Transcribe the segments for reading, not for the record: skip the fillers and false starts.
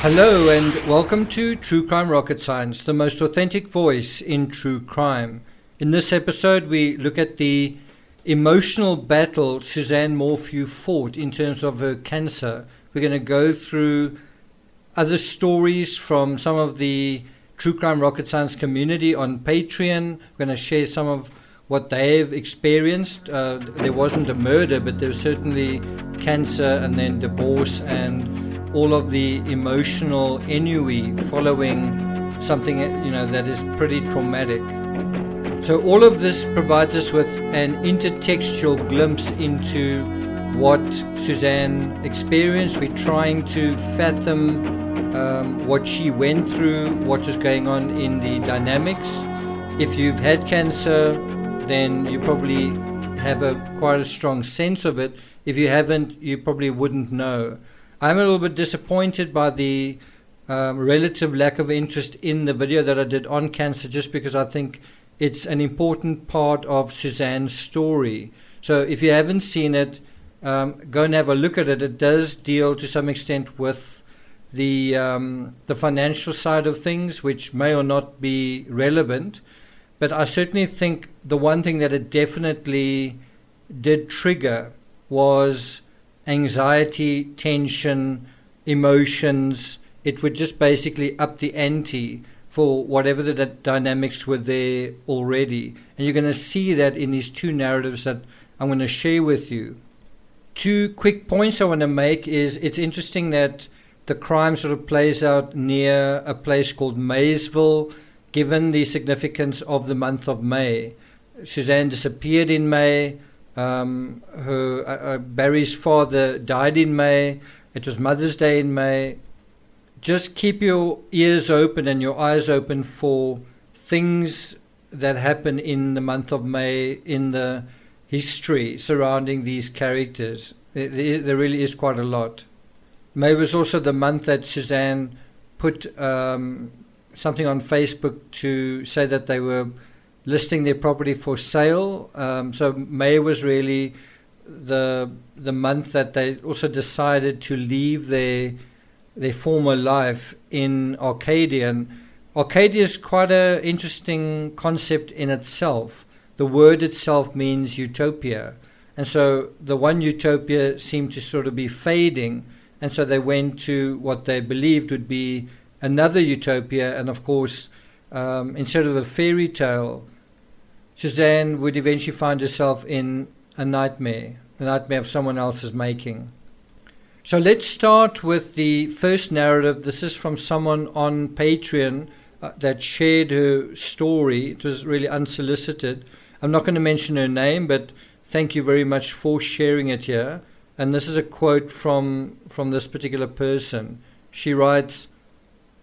Hello and welcome to True Crime Rocket Science, the most authentic voice in true crime. In this episode, we look at the emotional battle Suzanne Morphew fought in terms of her cancer. We're going to go through other stories from some of the True Crime Rocket Science community on Patreon. We're going to share some of what they've experienced. There wasn't a murder, but there was certainly cancer and then divorce and all of the emotional ennui following something that is pretty traumatic. So all of this provides us with an intertextual glimpse into what Suzanne experienced. We're trying to fathom what she went through, what was going on in the dynamics. If you've had cancer, then you probably have quite a strong sense of it. If you haven't, you probably wouldn't know. I'm a little bit disappointed by the relative lack of interest in the video that I did on cancer, just because I think it's an important part of Suzanne's story. So if you haven't seen it, go and have a look at it. It does deal to some extent with the financial side of things, which may or not be relevant. But I certainly think the one thing that it definitely did trigger was anxiety, tension, emotions. It would just basically up the ante for whatever the dynamics were there already. And you're going to see that in these two narratives that I'm going to share with you. Two quick points I want to make is it's interesting that the crime sort of plays out near a place called Maysville, given the significance of the month of May. Suzanne disappeared in May. Barry's father died in May. It was Mother's Day in May. Just keep your ears open and your eyes open for things that happen in the month of May in the history surrounding these characters. There really is quite a lot. May was also the month that Suzanne put something on Facebook to say that they were listing their property for sale. So May was really the month that they also decided to leave their former life in Arcadia. And Arcadia is quite an interesting concept in itself. The word itself means utopia. And so the one utopia seemed to sort of be fading. And so they went to what they believed would be another utopia. And of course, instead of a fairy tale, Suzanne would eventually find herself in a nightmare of someone else's making. So let's start with the first narrative. This is from someone on Patreon that shared her story. It was really unsolicited. I'm not going to mention her name, but thank you very much for sharing it here. And this is a quote from this particular person. She writes,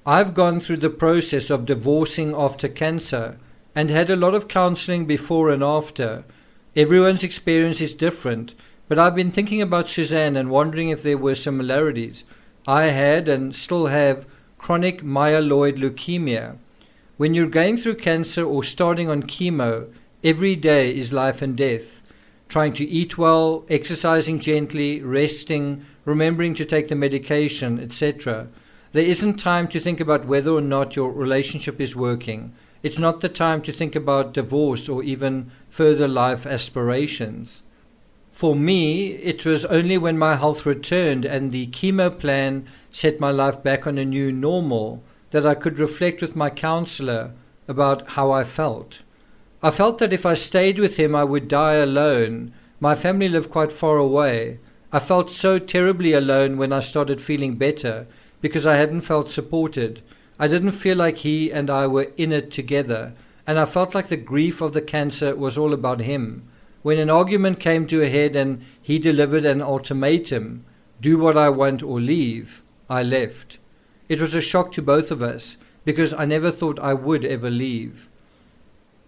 "I've gone through the process of divorcing after cancer and had a lot of counseling before and after. Everyone's experience is different, but I've been thinking about Suzanne and wondering if there were similarities. I had and still have chronic myeloid leukemia. When you're going through cancer or starting on chemo, every day is life and death. Trying to eat well, exercising gently, resting, remembering to take the medication, etc. There isn't time to think about whether or not your relationship is working. It's not the time to think about divorce or even further life aspirations. For me, it was only when my health returned and the chemo plan set my life back on a new normal that I could reflect with my counselor about how I felt. I felt that if I stayed with him, I would die alone. My family lived quite far away. I felt so terribly alone when I started feeling better because I hadn't felt supported. I didn't feel like he and I were in it together, and I felt like the grief of the cancer was all about him. When an argument came to a head and he delivered an ultimatum, do what I want or leave, I left. It was a shock to both of us, because I never thought I would ever leave.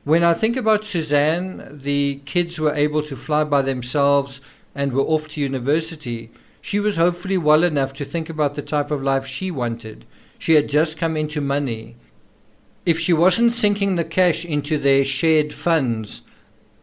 When I think about Suzanne, the kids were able to fly by themselves and were off to university. She was hopefully well enough to think about the type of life she wanted. She had just come into money. If she wasn't sinking the cash into their shared funds,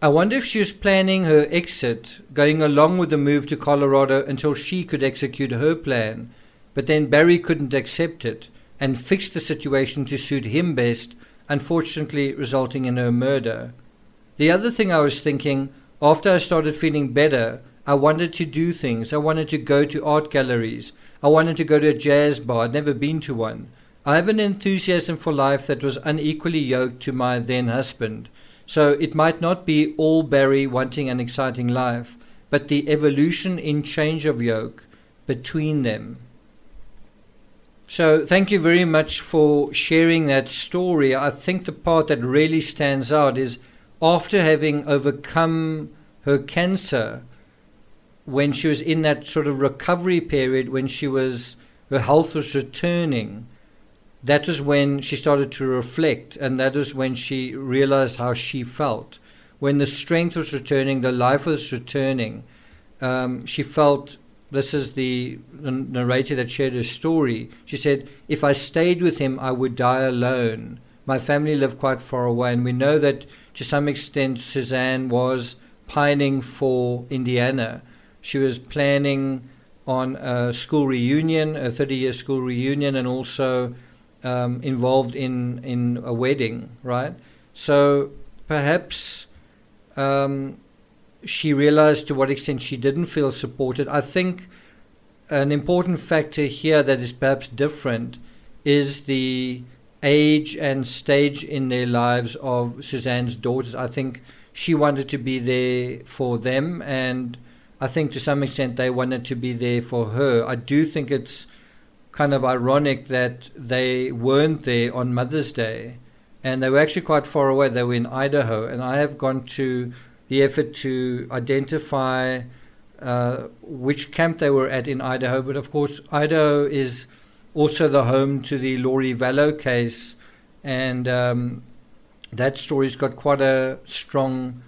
I wonder if she was planning her exit, going along with the move to Colorado until she could execute her plan. but then Barry couldn't accept it and fixed the situation to suit him best, unfortunately resulting in her murder. The other thing I was thinking, after I started feeling better, I wanted to do things. I wanted to go to art galleries. I wanted to go to a jazz bar. I'd never been to one. I have an enthusiasm for life that was unequally yoked to my then husband. So it might not be all Barry wanting an exciting life, but the evolution in change of yoke between them. So thank you very much for sharing that story. I think the part that really stands out is after having overcome her cancer, when she was in that sort of recovery period, when her health was returning, that was when she started to reflect, and that was when she realized how she felt. When the strength was returning, the life was returning, she felt, this is the narrator that shared her story, she said, if I stayed with him, I would die alone. My family lived quite far away, and we know that to some extent Suzanne was pining for Indiana. She was planning on a school reunion, a 30-year school reunion, and also involved in a wedding, right? So perhaps she realized to what extent she didn't feel supported. I think an important factor here that is perhaps different is the age and stage in their lives of Suzanne's daughters. I think she wanted to be there for them, and I think to some extent they wanted to be there for her. I do think it's kind of ironic that they weren't there on Mother's Day, and they were actually quite far away. They were in Idaho, and I have gone to the effort to identify which camp they were at in Idaho. But of course, Idaho is also the home to the Laurie Vallow case, and that story's got quite a strong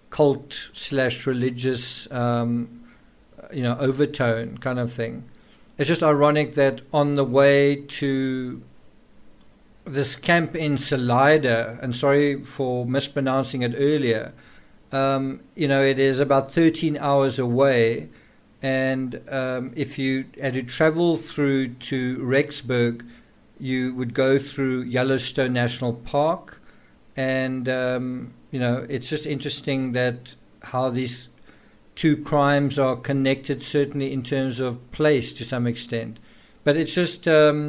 cult/religious overtone kind of thing. It's just ironic that on the way to this camp in Salida, and sorry for mispronouncing it earlier, it is about 13 hours away, and if you had to travel through to Rexburg, you would go through Yellowstone National Park, and it's just interesting that how these two crimes are connected, certainly in terms of place to some extent. But it's just a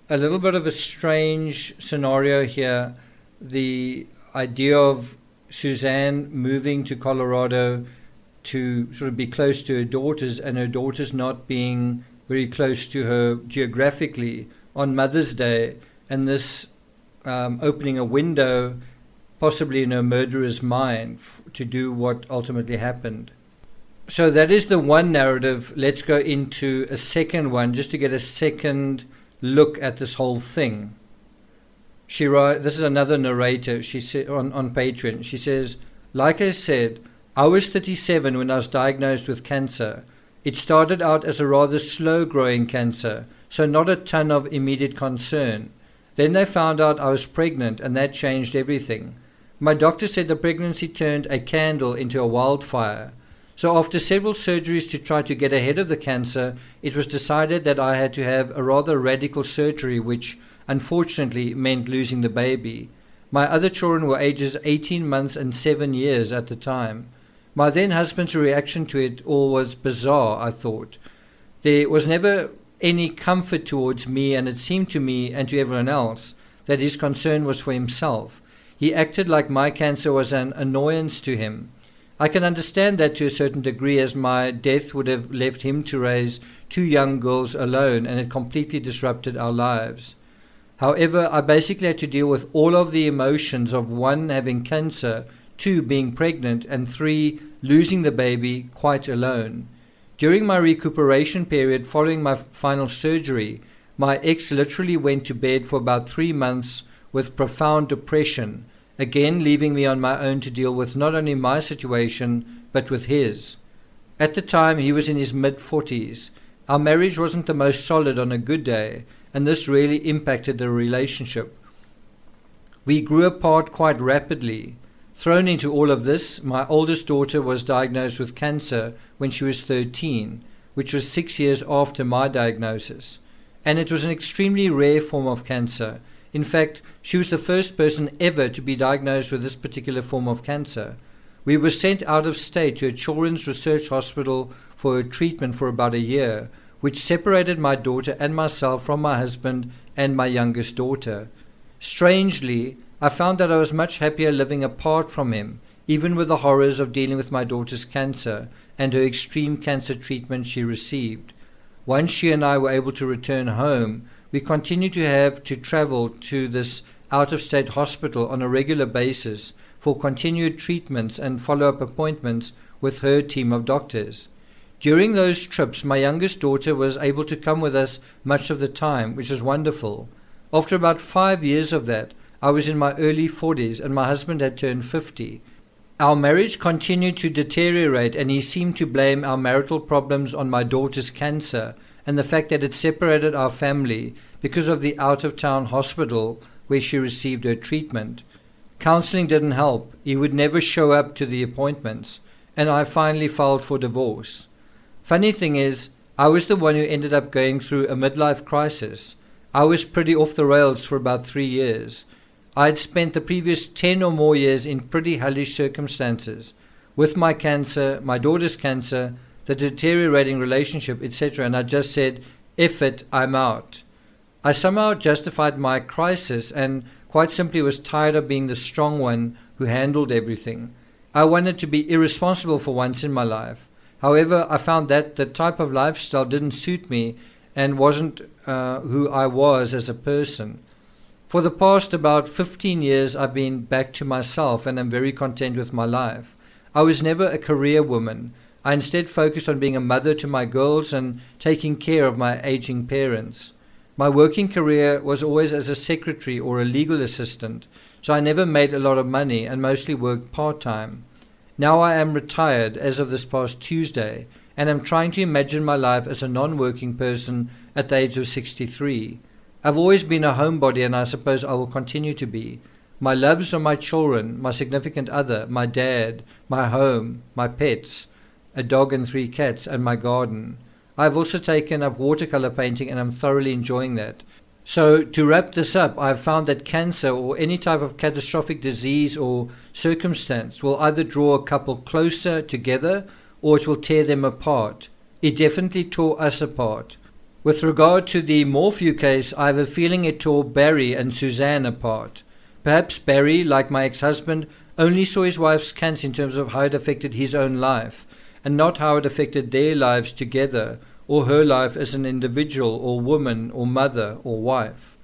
little bit of a strange scenario here. The idea of Suzanne moving to Colorado to sort of be close to her daughters, and her daughters not being very close to her geographically on Mother's Day, and this opening a window possibly in her murderer's mind to do what ultimately happened. So that is the one narrative. Let's go into a second one just to get a second look at this whole thing. She writes, this is another narrator, she said on Patreon, she says, like I said, I was 37 when I was diagnosed with cancer. It started out as a rather slow-growing cancer, so not a ton of immediate concern. Then they found out I was pregnant, and that changed everything. My doctor said the pregnancy turned a candle into a wildfire. So after several surgeries to try to get ahead of the cancer, it was decided that I had to have a rather radical surgery, which unfortunately meant losing the baby. My other children were ages 18 months and 7 years at the time. My then husband's reaction to it all was bizarre, I thought. There was never any comfort towards me, and it seemed to me and to everyone else that his concern was for himself. He acted like my cancer was an annoyance to him. I can understand that to a certain degree, as my death would have left him to raise 2 young girls alone, and it completely disrupted our lives. However, I basically had to deal with all of the emotions of 1, having cancer, 2, being pregnant, and 3, losing the baby quite alone. During my recuperation period following my final surgery, my ex literally went to bed for about 3 months with profound depression, again leaving me on my own to deal with not only my situation, but with his. At the time, he was in his mid-40s. Our marriage wasn't the most solid on a good day, and this really impacted the relationship. We grew apart quite rapidly. Thrown into all of this, my oldest daughter was diagnosed with cancer when she was 13, which was 6 years after my diagnosis. and it was an extremely rare form of cancer. In fact, she was the first person ever to be diagnosed with this particular form of cancer. We were sent out of state to a children's research hospital for her treatment for about a year, which separated my daughter and myself from my husband and my youngest daughter. Strangely, I found that I was much happier living apart from him, even with the horrors of dealing with my daughter's cancer and her extreme cancer treatment she received. Once she and I were able to return home, we continued to have to travel to this out-of-state hospital on a regular basis for continued treatments and follow-up appointments with her team of doctors. During those trips, my youngest daughter was able to come with us much of the time, which was wonderful. After about 5 years of that, I was in my early 40s and my husband had turned 50. Our marriage continued to deteriorate, and he seemed to blame our marital problems on my daughter's cancer and the fact that it separated our family because of the out-of-town hospital where she received her treatment. Counseling didn't help. He would never show up to the appointments, and I finally filed for divorce. Funny thing is, I was the one who ended up going through a midlife crisis. I was pretty off the rails for about 3 years. I had spent the previous 10 or more years in pretty hellish circumstances, with my cancer, my daughter's cancer, the deteriorating relationship, etc., and I just said, "F it, I'm out." I somehow justified my crisis and quite simply was tired of being the strong one who handled everything. I wanted to be irresponsible for once in my life. However, I found that the type of lifestyle didn't suit me and wasn't who I was as a person. For the past about 15 years, I've been back to myself and am very content with my life. I was never a career woman. I instead focused on being a mother to my girls and taking care of my aging parents. My working career was always as a secretary or a legal assistant, so I never made a lot of money and mostly worked part-time. Now I am retired as of this past Tuesday, and am trying to imagine my life as a non-working person at the age of 63. I've always been a homebody, and I suppose I will continue to be. My loves are my children, my significant other, my dad, my home, my pets, a dog and 3 cats, and my garden. I've also taken up watercolor painting, and I'm thoroughly enjoying that. So to wrap this up, I've found that cancer or any type of catastrophic disease or circumstance will either draw a couple closer together or it will tear them apart. It definitely tore us apart. With regard to the Morphew case, I have a feeling it tore Barry and Suzanne apart. Perhaps Barry, like my ex-husband, only saw his wife's cancer in terms of how it affected his own life, and not how it affected their lives together, or her life as an individual or woman or mother or wife.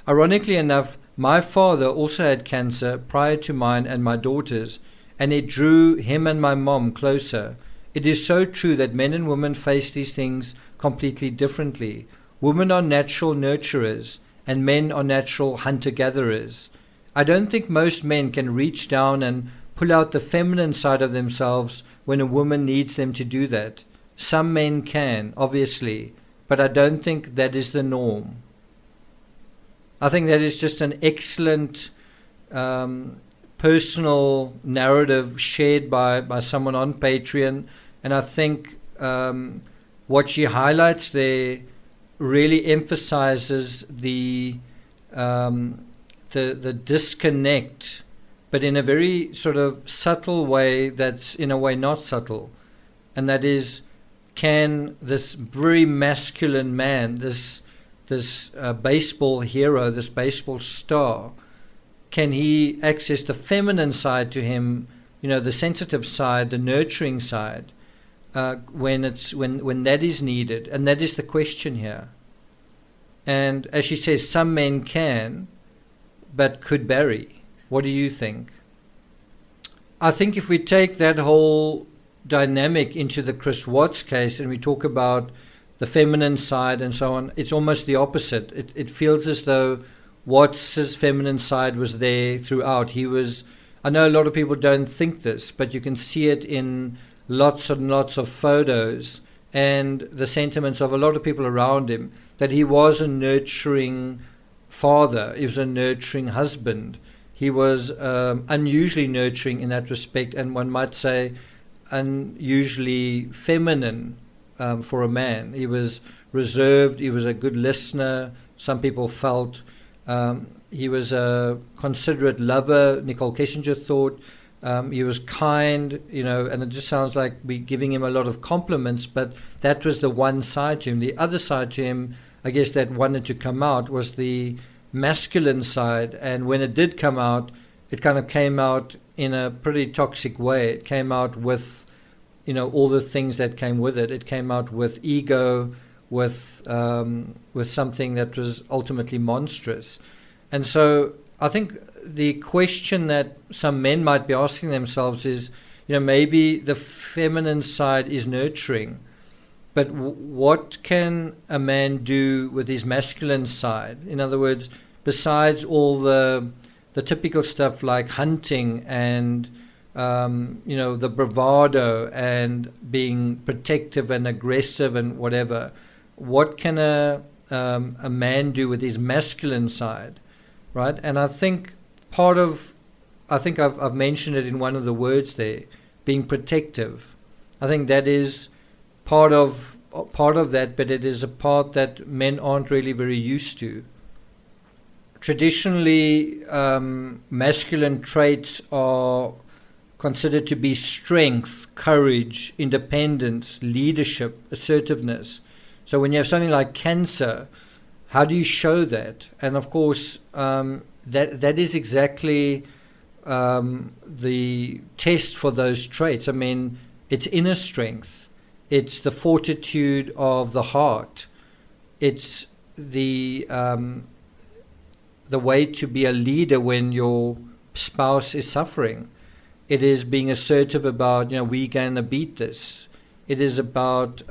Ironically enough, my father also had cancer prior to mine and my daughter's, and it drew him and my mom closer. It is so true that men and women face these things completely differently. Women are natural nurturers, and men are natural hunter-gatherers. I don't think most men can reach down and pull out the feminine side of themselves when a woman needs them to do that. Some men can, obviously, but I don't think that is the norm. I think that is just an excellent personal narrative shared by someone on Patreon, and I think what she highlights there really emphasizes the disconnect, but in a very sort of subtle way that's in a way not subtle, and that is, can this very masculine man, this baseball hero, this baseball star, can he access the feminine side to him, the sensitive side, the nurturing side, when that is needed? And that is the question here. And as she says, some men can, but could Barry? What do you think? I think if we take that whole dynamic into the Chris Watts case and we talk about the feminine side and so on, it's almost the opposite. It feels as though Watts's feminine side was there throughout. I know a lot of people don't think this, but you can see it in lots and lots of photos and the sentiments of a lot of people around him, that he was a nurturing father, he was a nurturing husband. He was unusually nurturing in that respect, and one might say unusually feminine for a man. He was reserved. He was a good listener. Some people felt he was a considerate lover. Nicole Kessinger thought he was kind, and it just sounds like we're giving him a lot of compliments, but that was the one side to him. The other side to him, I guess, that wanted to come out was the masculine side, and when it did come out, it kind of came out in a pretty toxic way. It came out with, all the things that came with it. It came out with ego, with something that was ultimately monstrous. And so I think the question that some men might be asking themselves is, maybe the feminine side is nurturing, but what can a man do with his masculine side? In other words, besides all the typical stuff like hunting and the bravado and being protective and aggressive and whatever, what can a man do with his masculine side, right? And I think I've mentioned it in one of the words there, being protective. I think that is part of that, but it is a part that men aren't really very used to. Traditionally, masculine traits are considered to be strength, courage, independence, leadership, assertiveness. So when you have something like cancer, how do you show that? And of course, that is exactly the test for those traits. I mean, it's inner strength. It's the fortitude of the heart. It's the way to be a leader when your spouse is suffering. It is being assertive about, we're going to beat this. It is about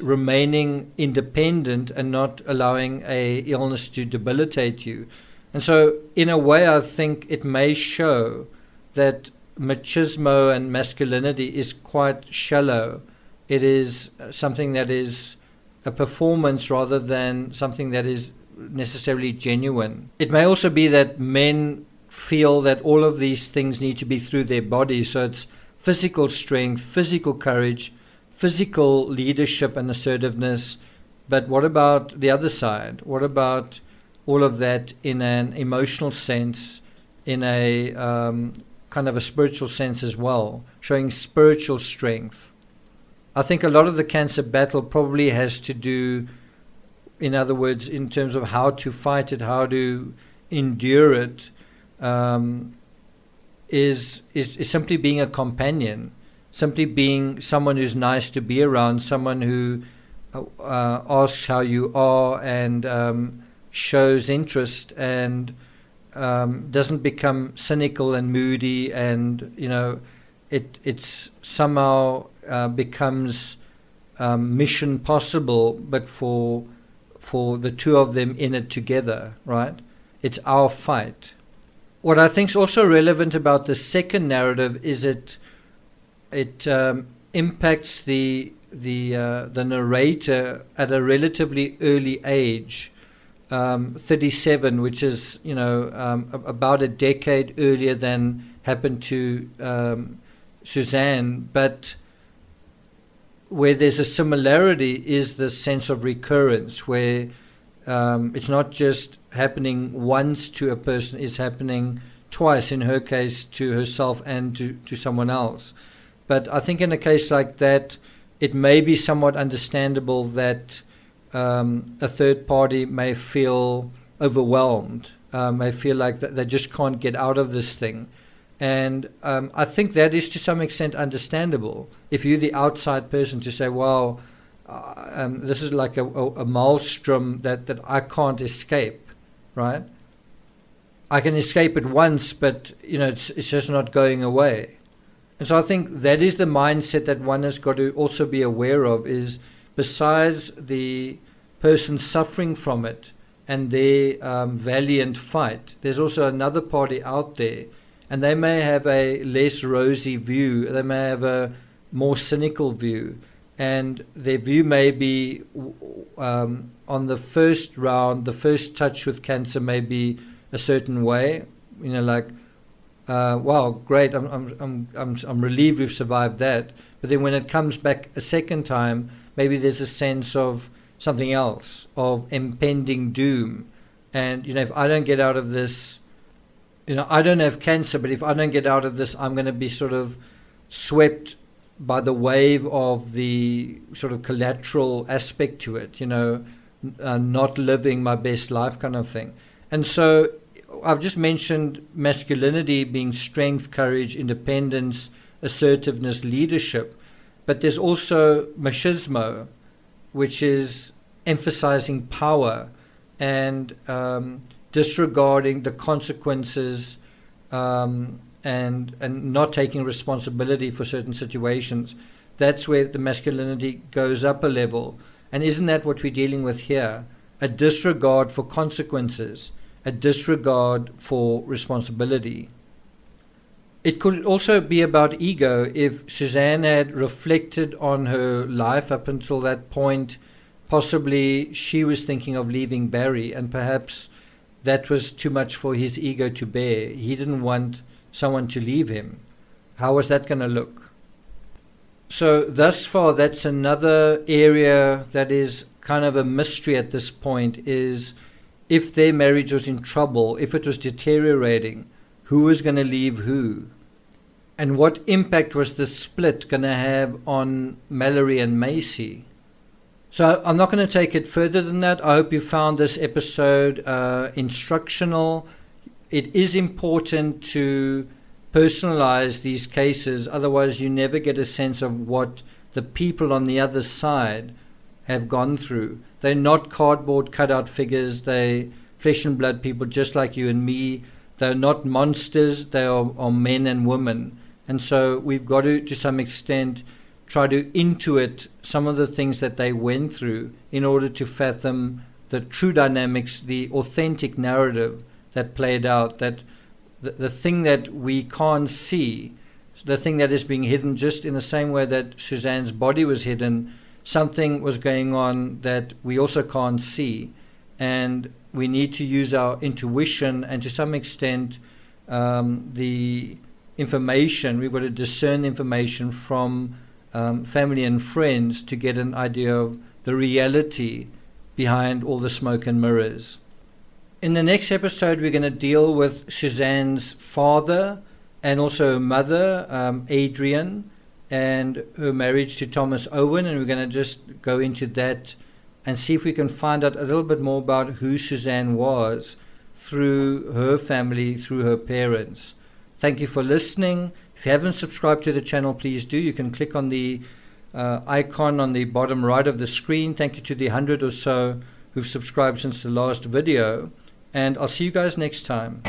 remaining independent and not allowing a illness to debilitate you. And so, in a way, I think it may show that machismo and masculinity is quite shallow. It is something that is a performance rather than something that is necessarily genuine. It may also be that men feel that all of these things need to be through their bodies. So it's physical strength, physical courage, physical leadership and assertiveness. But what about the other side? What about all of that in an emotional sense, in a kind of a spiritual sense as well, showing spiritual strength? I think a lot of the cancer battle probably has to do, in other words, in terms of how to fight it, how to endure it, is simply being a companion, simply being someone who's nice to be around, someone who asks how you are and shows interest and doesn't become cynical and moody, and it's somehow becomes mission possible, but for the two of them in it together, right? It's our fight. What I think is also relevant about the second narrative is it impacts the narrator at a relatively early age, 37, which is about a decade earlier than happened to Suzanne, but where there's a similarity is the sense of recurrence, where it's not just happening once to a person, it's happening twice, in her case to herself and to someone else. But I think in a case like that, it may be somewhat understandable that a third party may feel overwhelmed, may feel like they just can't get out of this thing. And I think that is to some extent understandable. If you're the outside person, to say, wow, this is like a maelstrom that I can't escape, right? I can escape it once, but it's just not going away. And so I think that is the mindset that one has got to also be aware of, is besides the person suffering from it and their valiant fight, there's also another party out there, and they may have a less rosy view, they may have a more cynical view, and their view may be on the first round, the first touch with cancer may be a certain way, like, wow, great, I'm relieved we've survived that. But then when it comes back a second time, maybe there's a sense of something else, of impending doom. And, if I don't get out of this, I don't have cancer, but if I don't get out of this, I'm going to be sort of swept by the wave of the sort of collateral aspect to it, not living my best life kind of thing. And so I've just mentioned masculinity being strength, courage, independence, assertiveness, leadership. But there's also machismo, which is emphasizing power and disregarding the consequences and not taking responsibility for certain situations. That's where the masculinity goes up a level. And isn't that what we're dealing with here? A disregard for consequences, a disregard for responsibility. It could also be about ego. If Suzanne had reflected on her life up until that point, possibly she was thinking of leaving Barry, and perhaps that was too much for his ego to bear. He didn't want someone to leave him. How was that going to look? So thus far, that's another area that is kind of a mystery at this point, is if their marriage was in trouble, if it was deteriorating, who was going to leave who? And what impact was the split going to have on Mallory and Macy? So I'm not going to take it further than that. I hope you found this episode instructional. It is important to personalize these cases, otherwise you never get a sense of what the people on the other side have gone through. They're not cardboard cutout figures. They're flesh and blood people just like you and me. They're not monsters. They are men and women. And so we've got to some extent, try to intuit some of the things that they went through in order to fathom the true dynamics, the authentic narrative that played out, that the thing that we can't see, the thing that is being hidden, just in the same way that Suzanne's body was hidden, something was going on that we also can't see. And we need to use our intuition and to some extent the information. We've got to discern information from family and friends to get an idea of the reality behind all the smoke and mirrors. In the next episode, we're going to deal with Suzanne's father and also her mother, Adrian, and her marriage to Thomas Owen, and we're going to just go into that and see if we can find out a little bit more about who Suzanne was through her family, through her parents. Thank you for listening. If you haven't subscribed to the channel, please do. You can click on the icon on the bottom right of the screen. Thank you to the 100 or so who've subscribed since the last video. And I'll see you guys next time.